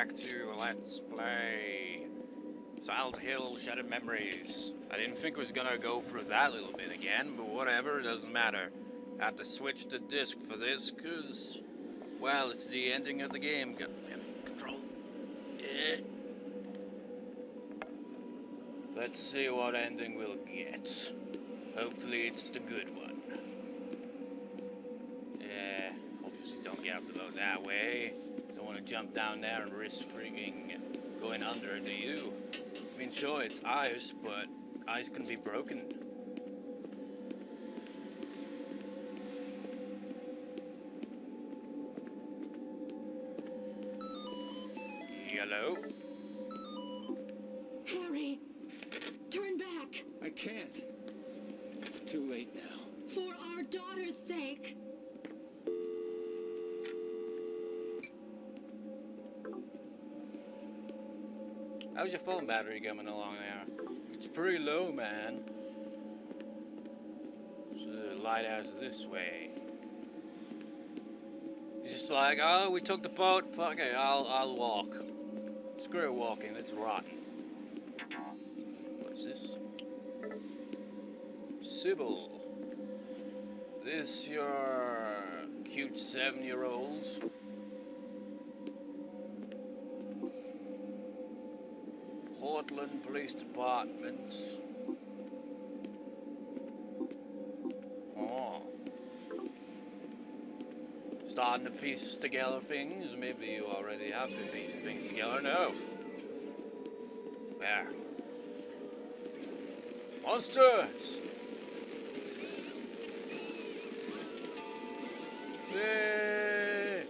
back to Let's Play Silent Hill Shattered Memories. I didn't think it was gonna go through that little bit again, but whatever, it doesn't matter. I have to switch the disc for this, cause, well, it's the ending of the game. Control. Yeah. Let's see what ending we'll get. Hopefully it's the good one. Yeah, obviously don't get up below that way. Don't want to jump down there and risk frigging going under, do you? I mean, sure, it's ice, but ice can be broken. Hello? Harry, turn back. I can't. It's too late now. For our daughter's sake. How's your phone battery coming along there? It's pretty low, man. So the lighthouse is this way. He's just like, oh, we took the boat. Fuck it, I'll walk. Screw walking, it's rotten. What's this? Sybil. This your cute 7-year-old? Portland Police Department. Oh. Starting to piece together things. Maybe you already have been piecing things together. No. There. Monsters! Yay!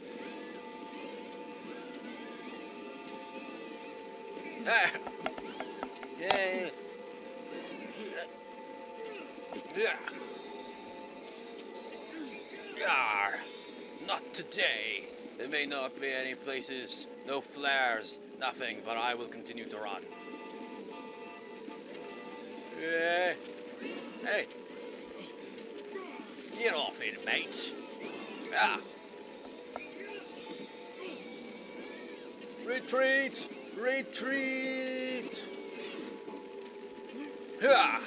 Ah! Yay! Yeah. Yar! Not today. There may not be any places, no flares, nothing, but I will continue to run. Yeah. Hey! Get off it, mate! Ah! Retreat! Retreat! Ah!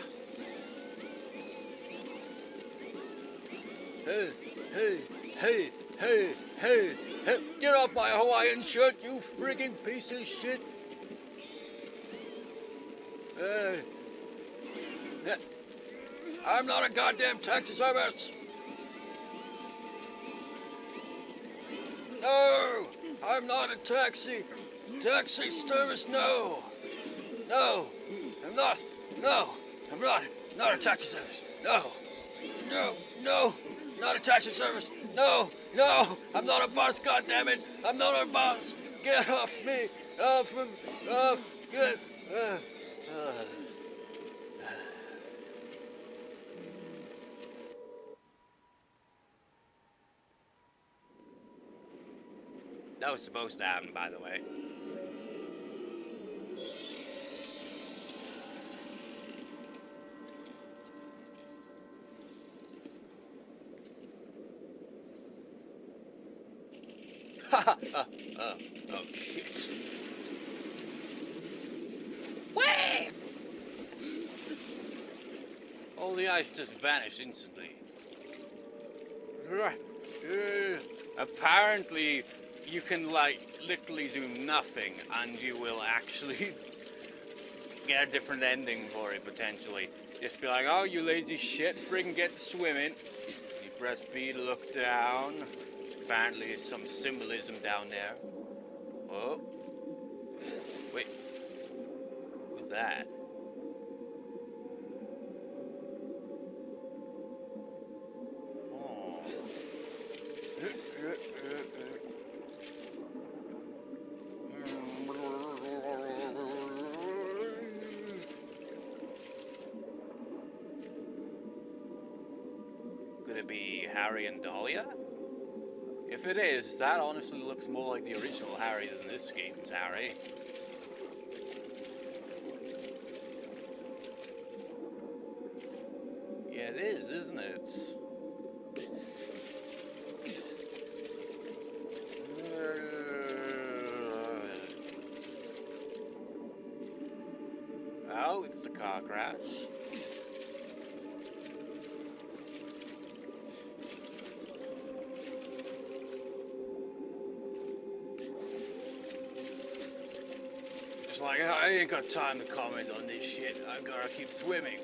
Hey, hey, hey, hey, hey, hey! Get off my Hawaiian shirt, you friggin' piece of shit! Hey! I'm not a goddamn taxi service! No! I'm not a taxi! Taxi service, no! No! I'm not! No! I'm not a taxi service! No! No! No! Not a taxi service! No! No! I'm not a bus, goddammit! I'm not a bus! Get off me! Get... That was supposed to happen, by the way. Oh, shit. Whee! All the ice just vanished instantly. Apparently, you can, like, literally do nothing, and you will actually get a different ending for it, potentially. Just be like, oh, you lazy shit, friggin' get to swimming. You press B to look down. Apparently, there's some symbolism down there. Oh. Wait. Who's that? Oh. Could it be Harry and Dahlia? If it is, that honestly looks more like the original Harry than this game's Harry. Yeah, it is, isn't it? No, it's the car crash. It's like, I ain't got time to comment on this shit. I gotta keep swimming.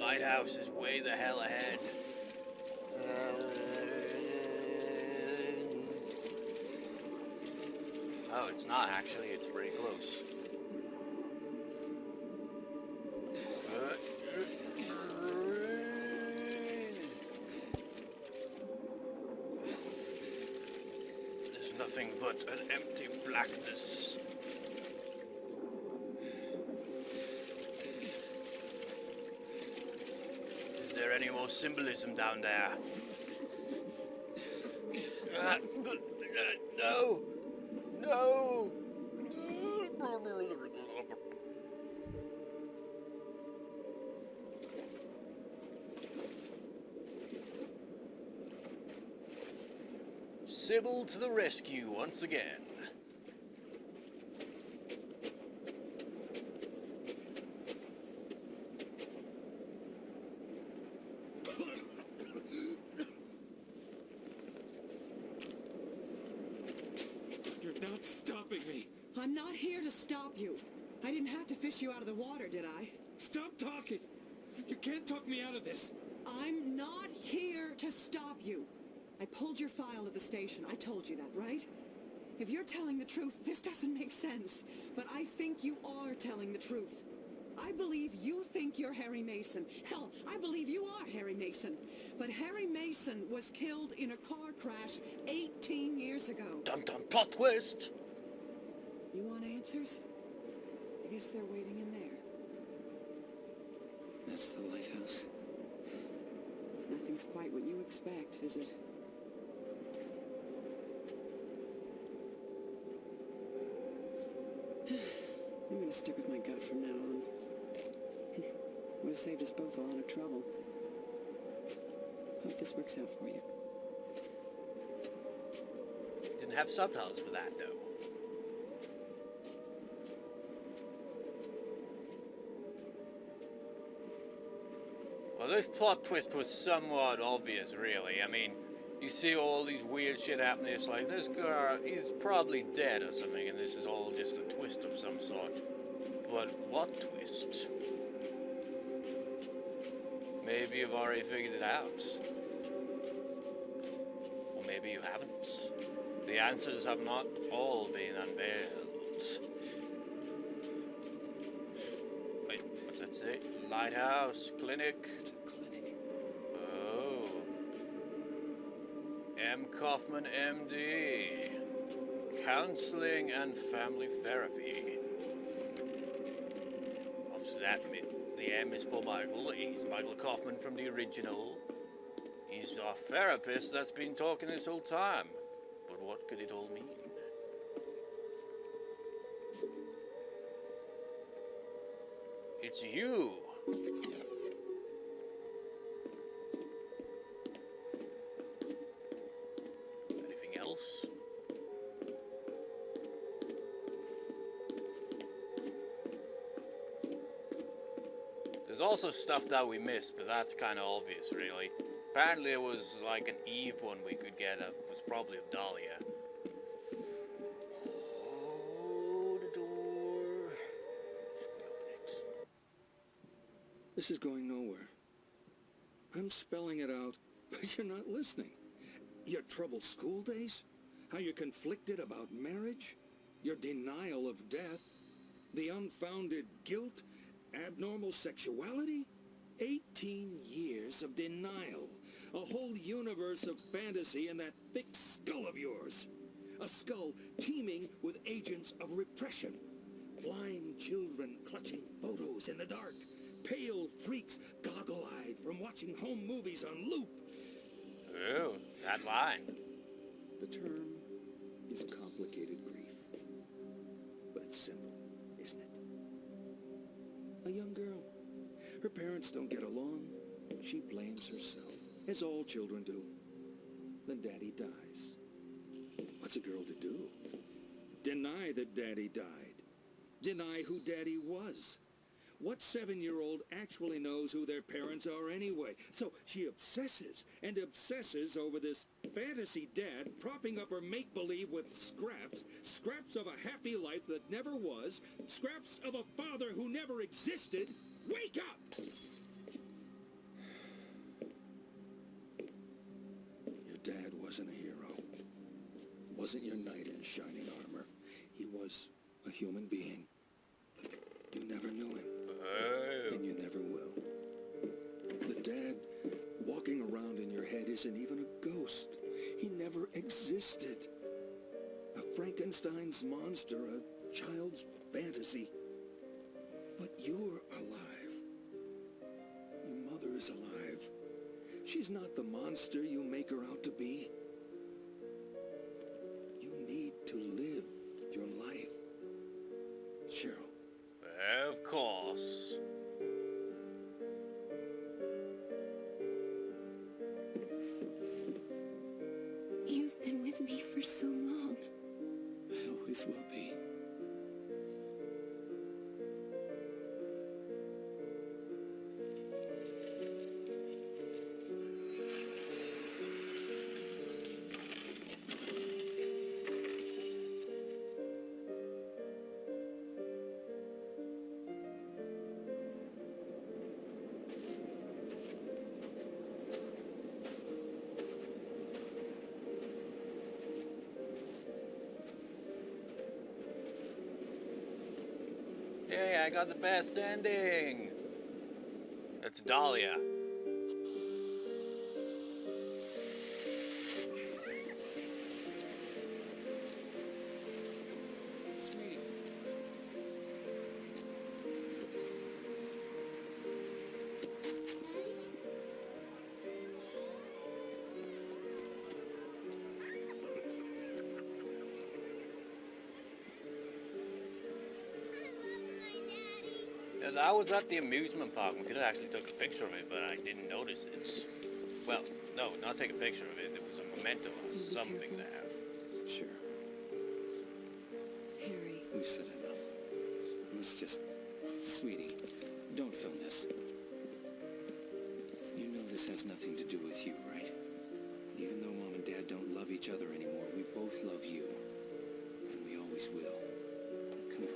Lighthouse is way the hell ahead. Oh, it's not actually, it's pretty close. There's nothing but an empty blackness. Is there any more symbolism down there? No! No! Sybil to the rescue once again. You're not stopping me. I'm not here to stop you. I didn't have to fish you out of the water, did I? Stop talking. You can't talk me out of this. I'm not here to stop you. I pulled your file at the station. I told you that, right? If you're telling the truth, this doesn't make sense. But I think you are telling the truth. I believe you think you're Harry Mason. Hell, I believe you are Harry Mason. But Harry Mason was killed in a car crash 18 years ago. Dum dum plot twist. You want answers? I guess they're waiting in there. That's the lighthouse. Nothing's quite what you expect, is it? I'm gonna stick with my gut from now on. Would have saved us both a lot of trouble. Hope this works out for you. Didn't have subtitles for that, though. Well, this plot twist was somewhat obvious, really. I mean, you see all these weird shit happening. It's like, this guy, he's probably dead or something, and this is all just a twist of some sort. But what twist? Maybe you've already figured it out. Or maybe you haven't. The answers have not all been unveiled. Wait, what's that say? Lighthouse Clinic. It's a clinic. Oh. M. Kaufman, MD. Counseling and family therapy. Obviously the M is for Michael. He's Michael Kaufman from the original. He's our therapist that's been talking this whole time. But what could it all mean? It's you. Anything else? There's also stuff that we missed, but that's kind of obvious, really. Apparently it was like an Eve one we could get. It was probably of Dahlia. Oh, the door. Should we open it? This is going nowhere. I'm spelling it out, but you're not listening. Your troubled school days? How you're conflicted about marriage? Your denial of death? The unfounded guilt? Abnormal sexuality? 18 years of denial. A whole universe of fantasy in that thick skull of yours. A skull teeming with agents of repression. Blind children clutching photos in the dark. Pale freaks goggle-eyed from watching home movies on loop. Oh, that line. The term is complicated grief. But it's simple, isn't it? A young girl. Her parents don't get along. She blames herself, as all children do. Then Daddy dies. What's a girl to do? Deny that Daddy died. deny who Daddy was? What 7-year-old actually knows who their parents are anyway? So she obsesses and obsesses over this fantasy dad propping up her make-believe with scraps of a happy life that never was, scraps of a father who never existed. Wake up! Your dad wasn't a hero. Wasn't your knight in shining armor. He was a human being. You never knew him. And you never will. The dad walking around in your head isn't even a ghost. He never existed. A Frankenstein's monster, a child's fantasy. But you're alive. Your mother is alive. She's not the monster you make her out to be. You need to live your life. Cheryl. Of course. You've been with me for so long. I always will be. Yay, I got the best ending! It's Dahlia. Sweetie. Yes, I was at the amusement park. We could have actually took a picture of it, but I didn't notice it. Well, no, not take a picture of it. It was a memento or something there. Sure. Harry. We've said enough. It's just... Sweetie, don't film this. You know this has nothing to do with you, right? Even though Mom and Dad don't love each other anymore, we both love you. And we always will. Come on.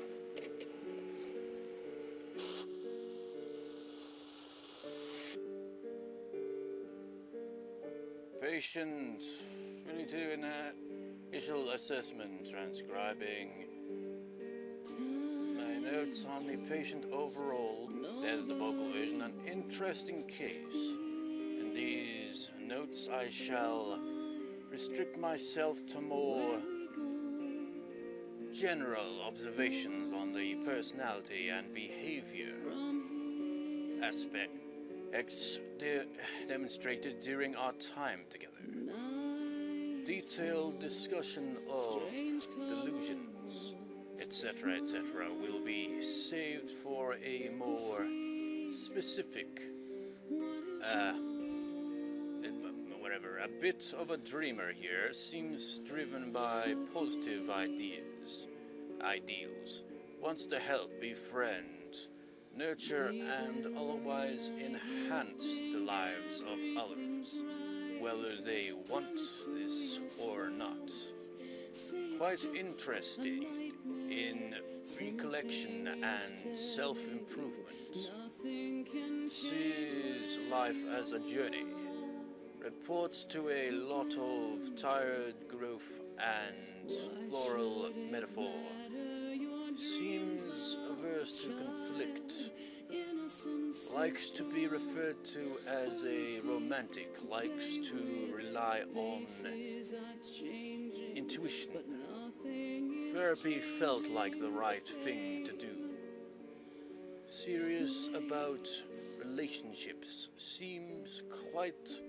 Patient 22 in initial assessment, transcribing my notes on the patient overall. There's the vocal version, an interesting case. In these notes I shall restrict myself to more general observations on the personality and behavior aspects demonstrated during our time together. Detailed discussion of delusions, etc., etc., will be saved for a more specific, whatever. A bit of a dreamer here, seems driven by positive ideals, wants to help, befriend, nurture, and otherwise enhance the lives of others, whether they want this or not. Quite interested in recollection and self-improvement. Sees life as a journey. Reports to a lot of tired growth and floral metaphor. Seems averse to conflict. Likes to be referred to as a romantic. Likes to rely on intuition. Therapy felt like the right thing to do. Serious about relationships. Seems quite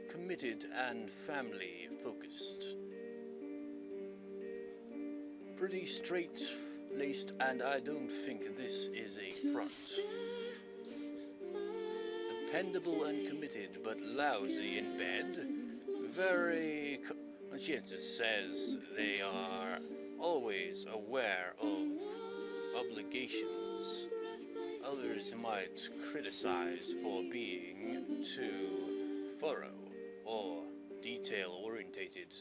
committed and family focused. Pretty straight-laced, and I don't think this is a front. Dependable and committed, but lousy in bed. Very conscientious, says they are always aware of obligations. Others might criticize for being too thorough or detail-orientated.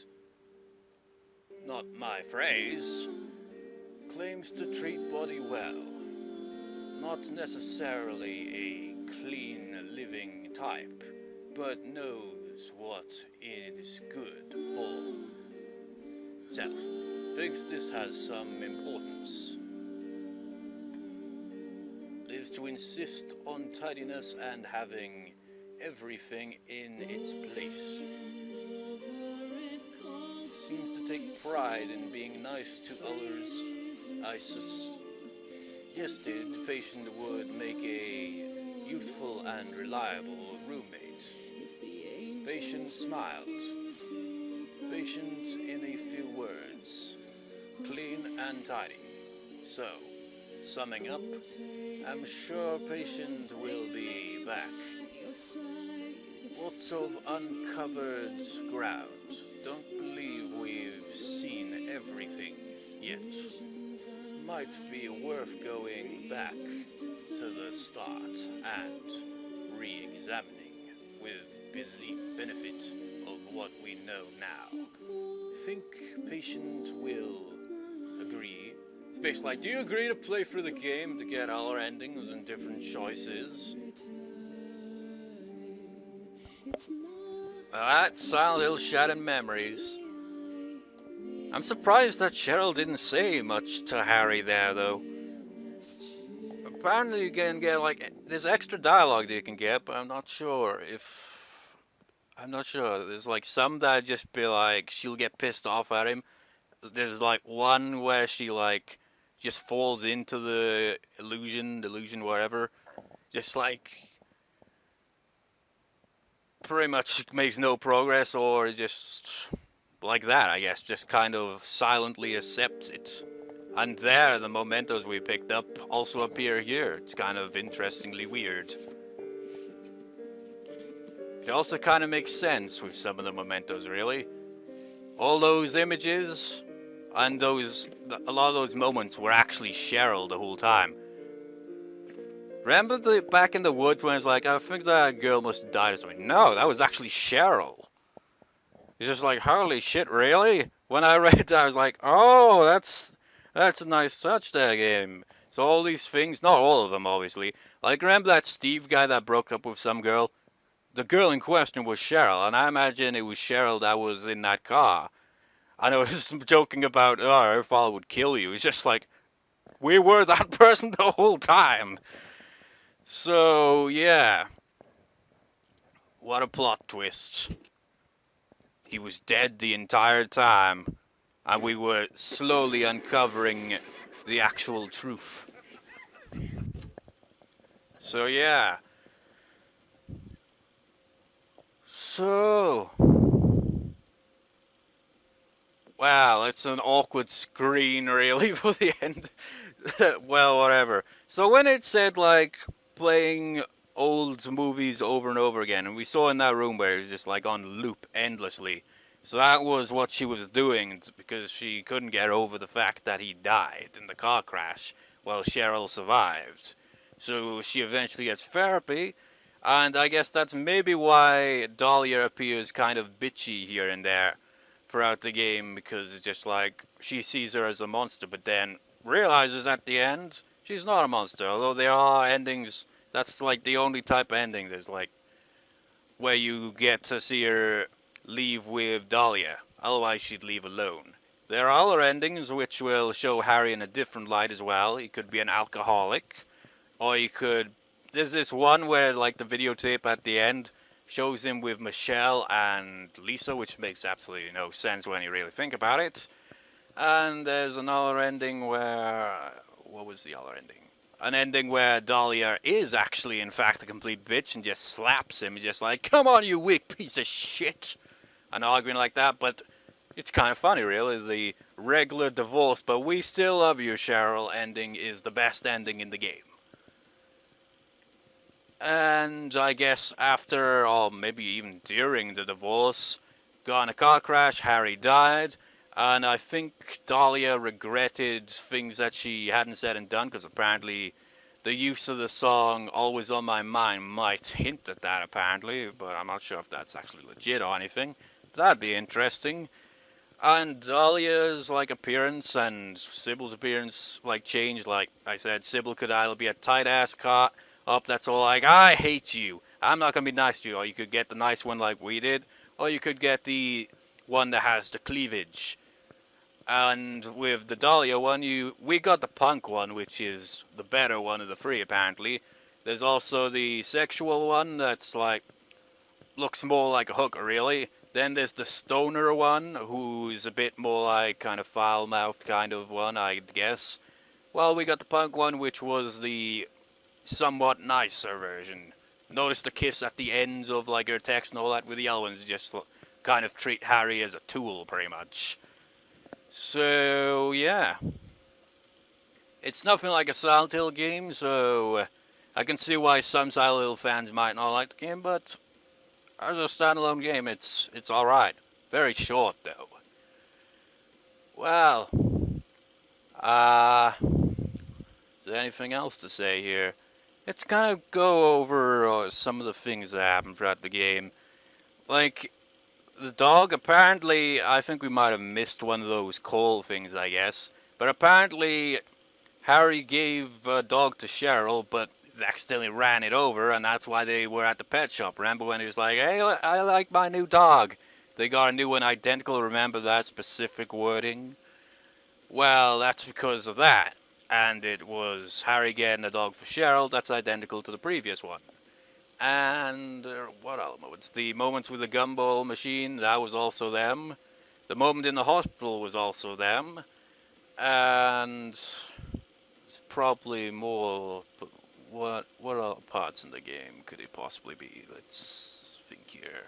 Not my phrase. Claims to treat body well. Not necessarily a clean living type, but knows what is good for self. Thinks this has some importance. Lives to insist on tidiness and having everything in its place. Seems to take pride in being nice to others. I suggested the patient would make a useful and reliable roommate. Patient smiled. Patient in a few words. Clean and tidy. So, summing up, I'm sure patient will be back. Lots of uncovered ground. Don't believe we've seen everything yet. Might be worth going back to the start and re-examining with the benefit of what we know now. Think patient will agree. It's basically like, do you agree to play through the game to get all our endings and different choices? Alright, Silent Hill Shattered Memories. I'm surprised that Cheryl didn't say much to Harry there, though. Apparently you can get, like, there's extra dialogue that you can get, but I'm not sure if... I'm not sure. There's, like, some that just be like, she'll get pissed off at him. There's, like, one where she, like, just falls into the delusion, whatever. Just, like... pretty much makes no progress, or just... like that, I guess, just kind of silently accepts it. And there, the mementos we picked up also appear here. It's kind of interestingly weird. It also kind of makes sense with some of the mementos, really. All those images and a lot of those moments were actually Cheryl the whole time. Remember back in the woods when it's like, I think that girl must have died or something? No, that was actually Cheryl. It's just like, holy shit, really? When I read that, I was like, oh, that's a nice touch there, game. So all these things, not all of them, obviously. Like, remember that Steve guy that broke up with some girl? The girl in question was Cheryl, and I imagine it was Cheryl that was in that car. And I was joking about, oh, her father would kill you. It's just like, we were that person the whole time. So, yeah. What a plot twist. He was dead the entire time, and we were slowly uncovering the actual truth. So, yeah. So... wow, it's an awkward screen, really, for the end. Well, whatever. So when it said, like, playing old movies over and over again, and we saw in that room where it was just, like, on loop endlessly. So that was what she was doing, because she couldn't get over the fact that he died in the car crash, while Cheryl survived. So she eventually gets therapy, and I guess that's maybe why Dahlia appears kind of bitchy here and there throughout the game, because it's just like, she sees her as a monster, but then realizes at the end, she's not a monster, although there are endings, that's like the only type of ending, there's like, where you get to see her leave with Dahlia, otherwise she'd leave alone. There are other endings which will show Harry in a different light as well. He could be an alcoholic, or he could, there's this one where like the videotape at the end shows him with Michelle and Lisa, which makes absolutely no sense when you really think about it. And there's another ending where... what was the other ending? An ending where Dahlia is actually, in fact, a complete bitch and just slaps him. Just like, come on, you weak piece of shit! And arguing like that, but it's kind of funny, really. The regular divorce, but we still love you, Cheryl ending is the best ending in the game. And I guess after, or maybe even during the divorce, got in a car crash, Harry died, And I think Dahlia regretted things that she hadn't said and done, because apparently the use of the song Always on My Mind might hint at that, apparently, but I'm not sure if that's actually legit or anything. That'd be interesting. And Dahlia's like appearance and Sybil's appearance like changed. Like I said, Sybil could either be a tight ass cop up that's all like, I hate you, I'm not gonna be nice to you, or you could get the nice one like we did, or you could get the one that has the cleavage. And with the Dahlia one, we got the punk one, which is the better one of the three apparently. There's also the sexual one that's like looks more like a hooker really. Then there's the stoner one, who's a bit more like kind of foul-mouthed kind of one, I guess. Well, we got the punk one, which was the somewhat nicer version. Notice the kiss at the ends of like her text and all that, with the other ones just kind of treat Harry as a tool, pretty much. So, yeah. It's nothing like a Silent Hill game, so I can see why some Silent Hill fans might not like the game, but as a standalone game, it's alright. Very short, though. Well, is there anything else to say here? Let's kind of go over some of the things that happened throughout the game. Like, the dog, apparently, I think we might have missed one of those call things, I guess. But apparently, Harry gave a dog to Cheryl, but accidentally ran it over, and that's why they were at the pet shop. Remember when he was like, hey, I like my new dog? They got a new one identical, remember that specific wording? Well, that's because of that. And it was Harry getting a dog for Cheryl, that's identical to the previous one. And what other moments? The moments with the gumball machine, that was also them. The moment in the hospital was also them. And it's probably more. What other parts in the game could it possibly be? Let's think here.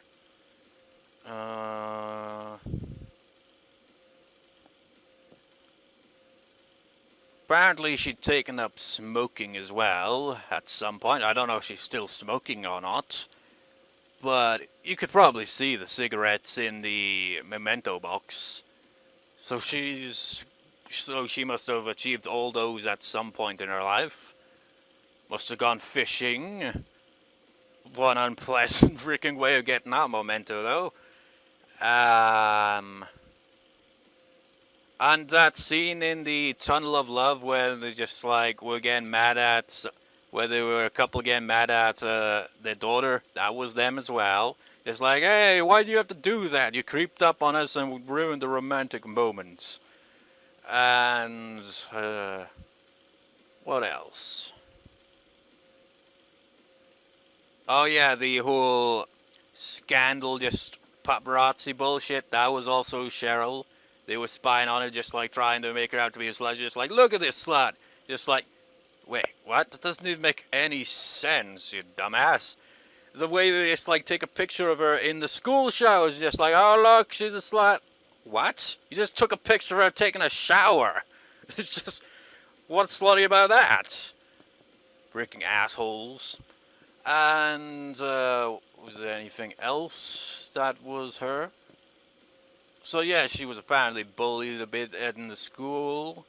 Apparently she'd taken up smoking as well at some point. I don't know if she's still smoking or not. But you could probably see the cigarettes in the memento box. So she must have achieved all those at some point in her life. Must have gone fishing. One unpleasant freaking way of getting that memento, though. And that scene in the Tunnel of Love where they just like were getting mad at, where they were a couple getting mad at their daughter, that was them as well. It's like, hey, why do you have to do that? You creeped up on us and ruined the romantic moments. And what else? Oh yeah, the whole scandal, just paparazzi bullshit, that was also Cheryl. They were spying on her, just like trying to make her out to be a slut, just like, look at this slut! Just like, wait, what? That doesn't even make any sense, you dumbass. The way they just like take a picture of her in the school showers, just like, oh look, she's a slut. What? You just took a picture of her taking a shower. It's just, what's slutty about that? Freaking assholes. And, was there anything else that was her? So yeah, she was apparently bullied a bit in the school.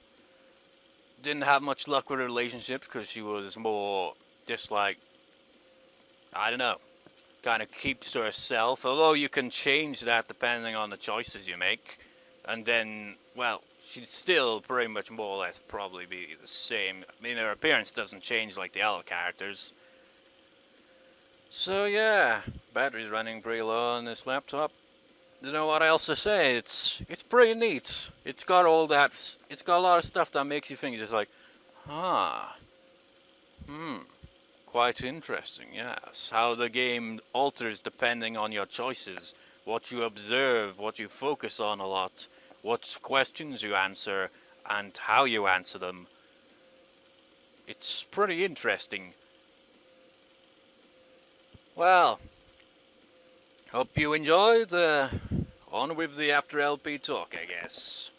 Didn't have much luck with her relationship because she was more just like, I don't know, kind of keeps to herself. Although you can change that depending on the choices you make. And then, well, she'd still pretty much more or less probably be the same. I mean, her appearance doesn't change like the other characters. So yeah, battery's running pretty low on this laptop. Don't know what else to say. It's pretty neat. It's got all that. It's got a lot of stuff that makes you think. Just like, quite interesting. Yes, how the game alters depending on your choices, what you observe, what you focus on a lot, what questions you answer, and how you answer them. It's pretty interesting. Well, hope you enjoyed. On with the After LP talk, I guess.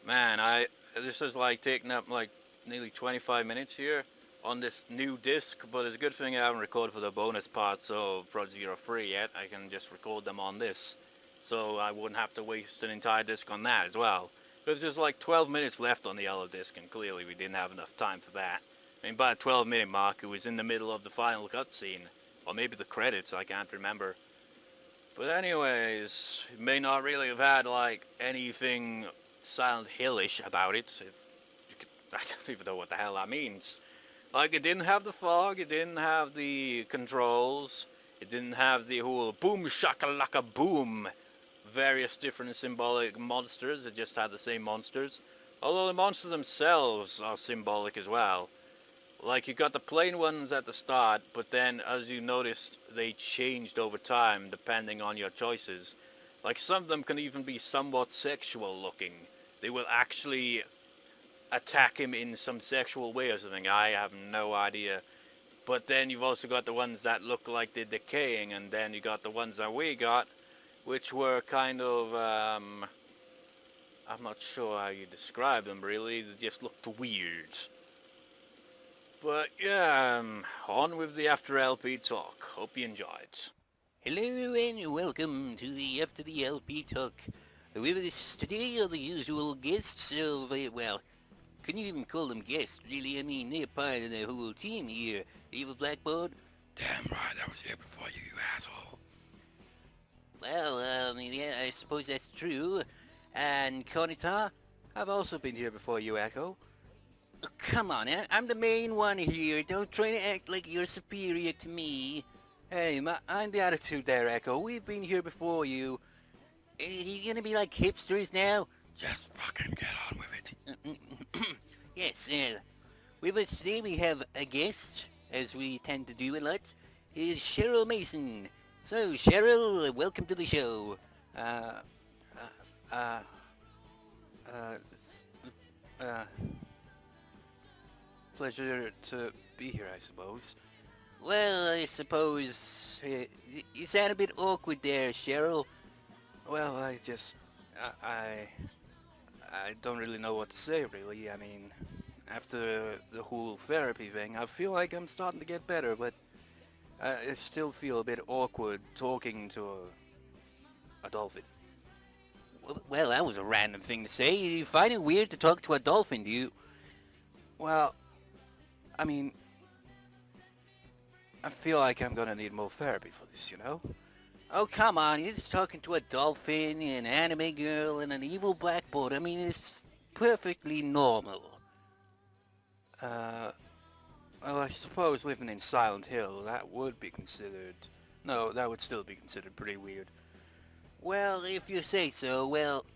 Man, this is like taking up like nearly 25 minutes here on this new disc, but it's a good thing I haven't recorded for the bonus parts of Project Zero 3 yet. I can just record them on this. so I wouldn't have to waste an entire disc on that as well. Because there's like 12 minutes left on the yellow disc, and clearly we didn't have enough time for that. I mean, by the 12-minute mark, it was in the middle of the final cutscene, or maybe the credits, I can't remember. But anyways, it may not really have had like anything Silent Hill-ish about it. I don't even know what the hell that means. Like, it didn't have the fog, it didn't have the controls, it didn't have the whole boom shakalaka boom, various different symbolic monsters. It just had the same monsters. Although the monsters themselves are symbolic as well. Like, you got the plain ones at the start, but then as you noticed, they changed over time depending on your choices. Like, some of them can even be somewhat sexual looking. They will actually attack him in some sexual way or something. I have no idea. But then you've also got the ones that look like they're decaying, and then you got the ones that we got, which were kind of, I'm not sure how you describe them really, they just looked weird. But yeah, on with the After LP talk. Hope you enjoyed. Hello and welcome to the After the LP talk. With us today are the usual guests of, well, couldn't you even call them guests, really? I mean, they're part of the whole team here. Evil Blackboard. Damn right, I was here before you, you asshole. Well, yeah, I suppose that's true. And Konita, I've also been here before you, Echo. oh, come on, I'm the main one here. Don't try to act like you're superior to me. Hey, mind the attitude there, Echo. We've been here before you. Are you gonna be like hipsters now? Just fucking get on with it. Yes, with us today we have a guest, as we tend to do a lot, is Cheryl Mason. So, Cheryl, welcome to the show. Pleasure to be here, I suppose. Well, I suppose, you sound a bit awkward there, Cheryl. Well, I don't really know what to say, really. I mean, after the whole therapy thing, I feel like I'm starting to get better, but I still feel a bit awkward talking to a dolphin. Well, that was a random thing to say. You find it weird to talk to a dolphin, do you? Well, I mean, I feel like I'm gonna need more therapy for this, you know? Oh, come on, you're just talking to a dolphin, an anime girl, and an evil blackboard. I mean, it's perfectly normal. Well, I suppose living in Silent Hill, that would be considered... No, that would still be considered pretty weird. Well, if you say so, well...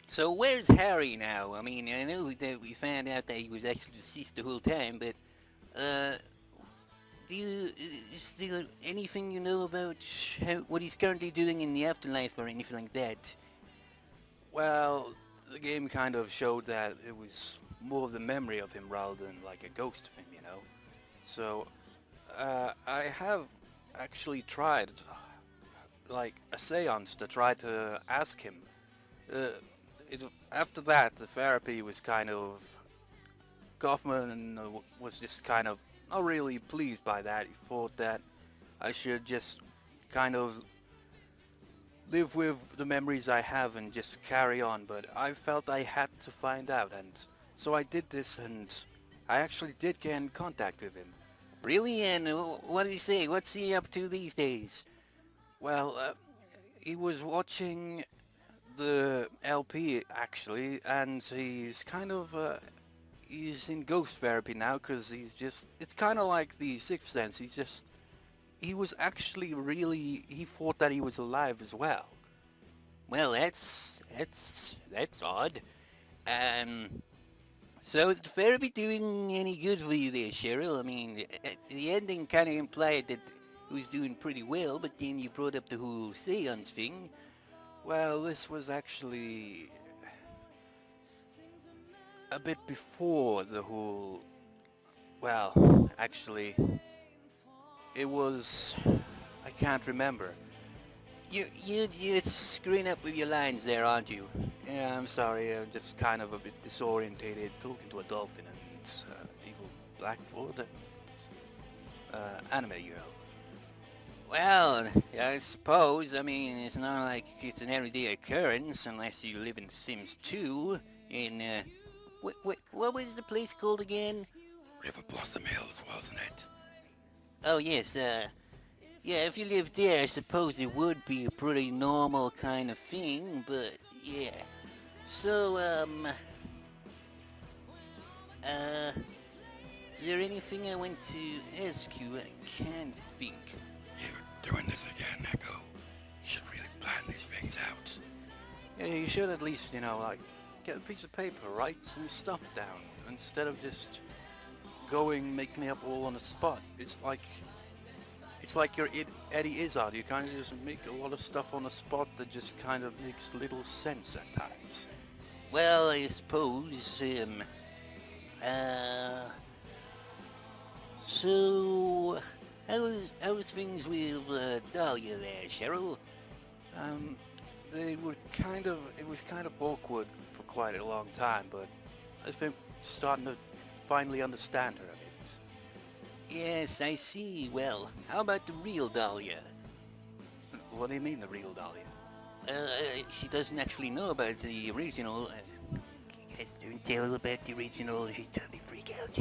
So where's Harry now? I mean, I know that we found out that he was actually deceased the whole time, but... Is there anything you know about what he's currently doing in the afterlife or anything like that? Well, the game kind of showed that it was more of the memory of him rather than like a ghost of him, you know? So, I have actually tried, like, a seance to try to ask him. After that, the therapy was kind of... Kaufman was just kind of not really pleased by that. He thought that I should just kind of live with the memories I have and just carry on, but I felt I had to find out, and so I did this, and I actually did get in contact with him. Really? And what did he say? What's he up to these days? Well, he was watching the LP, actually, and he's kind of, he's in ghost therapy now, because he's just, it's kind of like the Sixth Sense, he was actually really, he thought that he was alive as well. Well, that's odd. So is the therapy doing any good for you there, Cheryl? I mean, the ending kind of implied that he was doing pretty well, but then you brought up the whole seance thing. Well, this was actually a bit before the whole... Well, actually, it was... I can't remember. You're screwing up with your lines there, aren't you? Yeah, I'm sorry, I'm just kind of a bit disorientated talking to a dolphin and it's evil blackboard and anime girl. Well, I suppose, I mean, it's not like it's an everyday occurrence unless you live in The Sims 2 in, what was the place called again? River Blossom Hills, wasn't it? Oh, yes, yeah, if you lived there, I suppose it would be a pretty normal kind of thing, but, yeah. So, is there anything I want to ask you? I can't think. You're doing this again, Echo. You should really plan these things out. Yeah, you should at least, like, get a piece of paper, write some stuff down, instead of just making it up all on the spot. It's like you're Eddie Izzard. You kind of just make a lot of stuff on the spot that just kind of makes little sense at times. Well, I suppose, so, how's things with, Dahlia there, Cheryl? It was kind of awkward for quite a long time, but I think starting to finally understand her a bit. Yes, I see. Well, how about the real Dahlia? What do you mean, the real Dahlia? She doesn't actually know about the original. You guys don't tell her about the original, she'd totally freak out.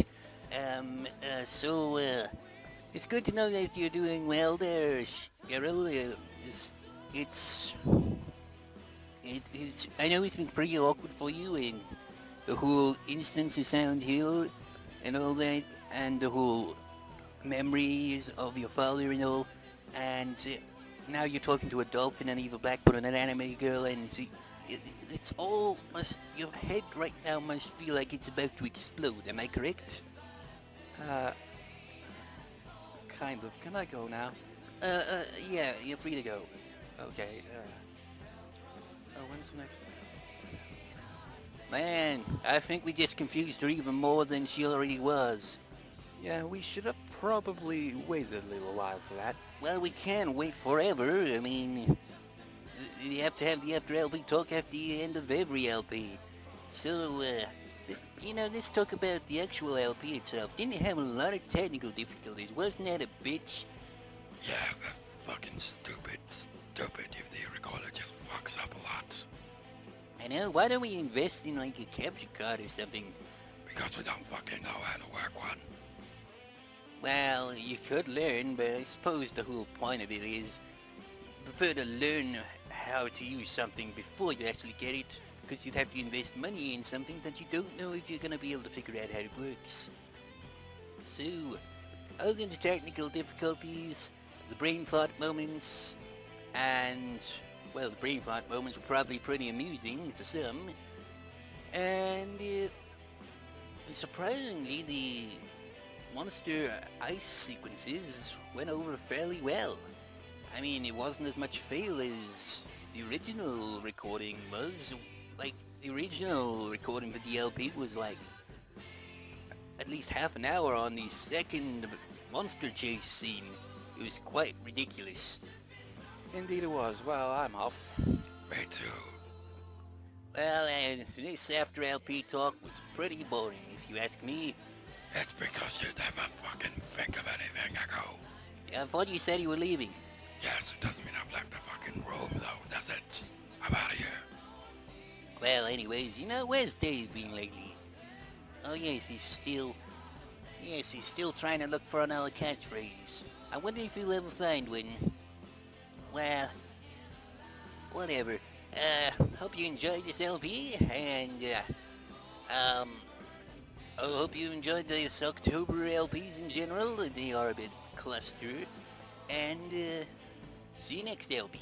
So, it's good to know that you're doing well there, Cheryl. I know it's been pretty awkward for you, and the whole instance of Silent Hill, and all that, and the whole memories of your father and all, and now you're talking to a dolphin, an evil blackbird, and an anime girl, and see, it's all your head right now must feel like it's about to explode. Am I correct? Kind of. Can I go now? Yeah, you're free to go. Okay, when's the next one? Man, I think we just confused her even more than she already was. Yeah, we should have probably waited a little while for that. Well, we can't wait forever. I mean, you have to have the After LP talk after the end of every LP. So, let's talk about the actual LP itself. Didn't it have a lot of technical difficulties? Wasn't that a bitch? Yeah, that's fucking stupid. Stupid if the recorder just fucks up a lot. I know, why don't we invest in like a capture card or something? Because we don't fucking know how to work one. Well, you could learn, but I suppose the whole point of it is you prefer to learn how to use something before you actually get it, because you'd have to invest money in something that you don't know if you're going to be able to figure out how it works. So, other than the technical difficulties, the brain fart moments, and, well, the brain fart moments were probably pretty amusing to some, and surprisingly, the monster ice sequences went over fairly well. I mean, it wasn't as much fail as the original recording was. Like, the original recording for the LP was like at least half an hour on the second monster chase scene. It was quite ridiculous. Indeed it was. Well, I'm off. Me too. Well, and this After LP talk was pretty boring, if you ask me. It's because you never fucking think of anything, Echo. I thought you said you were leaving. Yes, it doesn't mean I've left the fucking room, though, does it? I'm out of here. Well, anyways, where's Dave been lately? Oh yes, he's still trying to look for another catchphrase. I wonder if he'll ever find one. Well, whatever. Hope you enjoyed this LP, and, I hope you enjoyed this October LPs in general. They are a bit clustered. And, see you next LP.